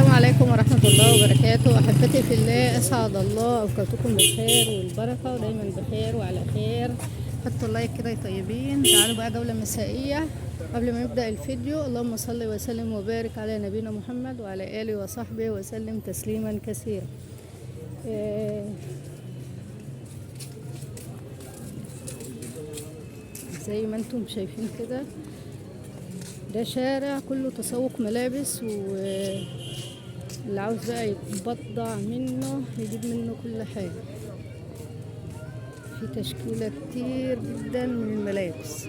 السلام عليكم ورحمة الله وبركاته. أحبتي في الله، أسعد الله أوقاتكم بالخير والبركة ودايما بخير وعلى خير. حطوا لايك كده يا طيبين. تعالوا بقى جولة مسائية قبل ما نبدأ الفيديو. اللهم صل وسلم وبارك على نبينا محمد وعلى آله وصحبه وسلم تسليما كثيرا. زي ما انتم شايفين كده، ده شارع كله تسوق ملابس، واللي عاوز بقى يتبضع منه يجيب منه كل حاجة. في تشكيلة كتير جدا من الملابس.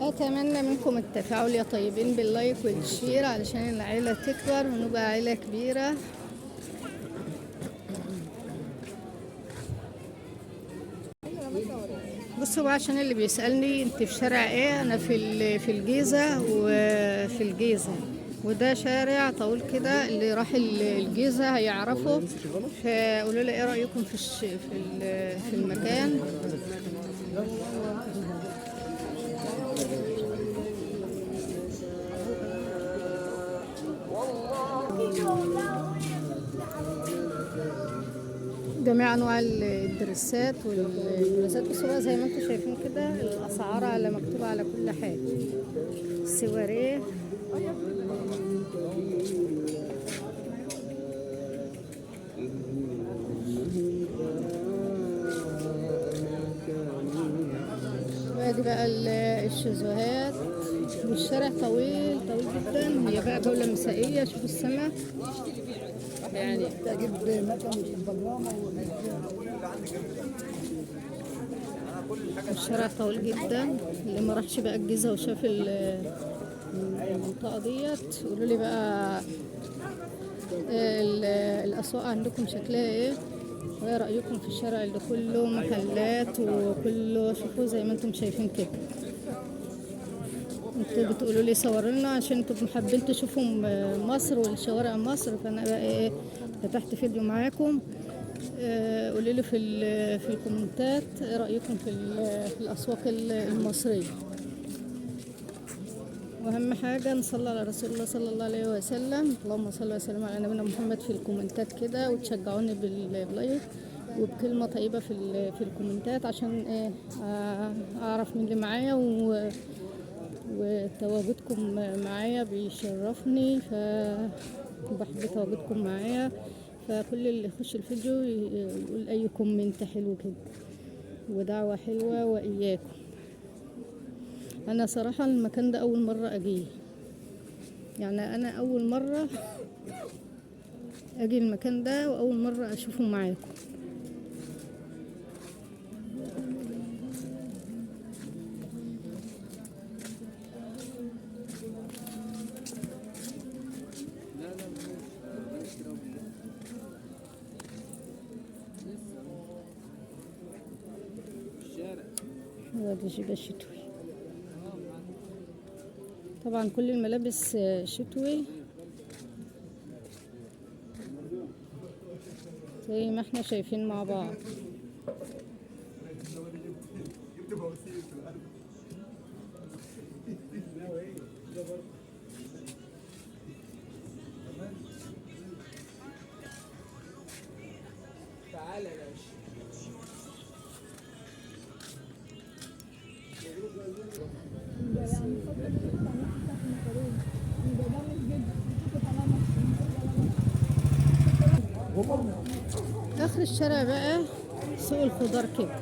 أتمنى منكم التفاعل يا طيبين باللايك والشير علشان العيلة تكبر ونبقى عيلة كبيرة. بصوا بقى، عشان اللي بيسألني انت في شارع ايه، انا في الجيزة، وفي الجيزة، وده شارع طويل كده. اللي راح الجيزة هيعرفه. فقولوا لي ايه رأيكم في المكان. جميع انواع الدرسات والبلوزات. بصوا بقى زي ما انتم شايفين كده، الاسعار على مكتوبه على كل حاجه. سواريه، وادي بقى الشوزوهات. والشارع طويل طويل جدا. هي بقى جوله مسائيه. شوفوا السماء يعني. الشارع طويل جدا. اللي ما راحش بقى الجيزه وشاف المنطقه ديت، قولوا لي بقى الاسواق عندكم شكلها ايه، وايه رايكم في الشارع اللي كله محلات وكله. شوفوا زي ما انتم شايفين كده. انتوا بتقولوا لي صور لنا عشان انتوا حابين تشوفوا مصر والشوارع مصر، فانا بقى ايه فتحت فيديو معاكم. قولوا لي في الكومنتات ايه رايكم في الاسواق المصريه. واهم حاجه نصلي على رسول الله صلى الله عليه وسلم. اللهم صل وسلم على نبينا محمد في الكومنتات كده، وتشجعوني باللايك وبكلمه طيبه في الكومنتات، عشان ايه اعرف مين اللي معايا. وتواجدكم معايا بيشرفني، فبحب تواجدكم معايا. فكل اللي يخش الفيديو يقول اي كومنت حلو كده ودعوة حلوة وإياكم. أنا صراحة المكان ده أول مرة أجيه، يعني أنا أول مرة أجي المكان ده وأول مرة أشوفه معاكم. وادي جيبة شتوي. طبعا كل الملابس شتوي زي ما احنا شايفين مع بعض. اخر الشارع بقى سوق الخضار كده.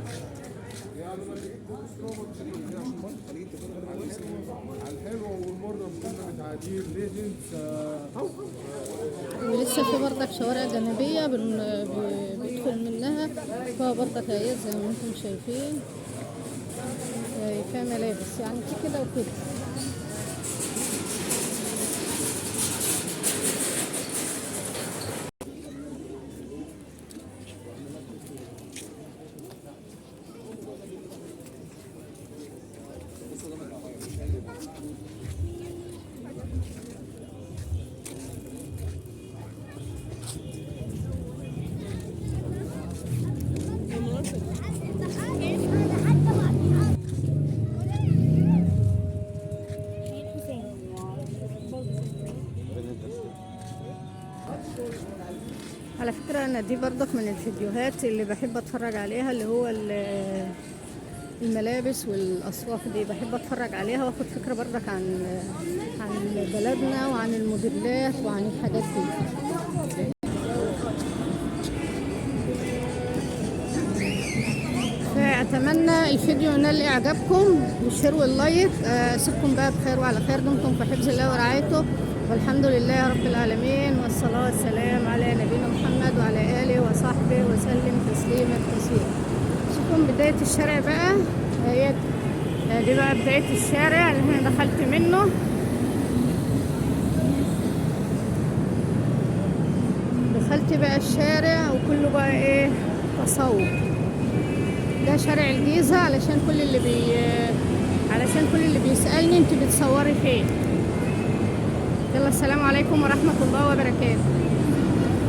ولسه في برضك شوارع جانبية بيدخل منها فيها برضك اهي زي ما انتم شايفين. فيها ملابس يعني في كده وكده. على فكرة انا دي برضك من الفيديوهات اللي بحب اتفرج عليها، اللي هو الملابس والاسواق دي بحب اتفرج عليها واخد فكرة برضك عن بلدنا وعن الموديلات وعن الحاجات دي. فأتمنى الفيديو ينال إعجابكم والشير واللايك. أسيبكم بقى بخير وعلى خير، دمتم في حفظ الله ورعايته، والحمد لله رب العالمين، والصلاة والسلام على نبينا محمد وعلى آله وصحبه وسلم تسليما كثيرا. شوفوا بداية الشارع بقى، دي بقى بداية الشارع اللي أنا دخلت منه. دخلت بقى الشارع وكله بقى ايه تصور. ده شارع الجيزة علشان كل اللي بيسألني انت بتصوري فين. يلا السلام عليكم ورحمة الله وبركاته.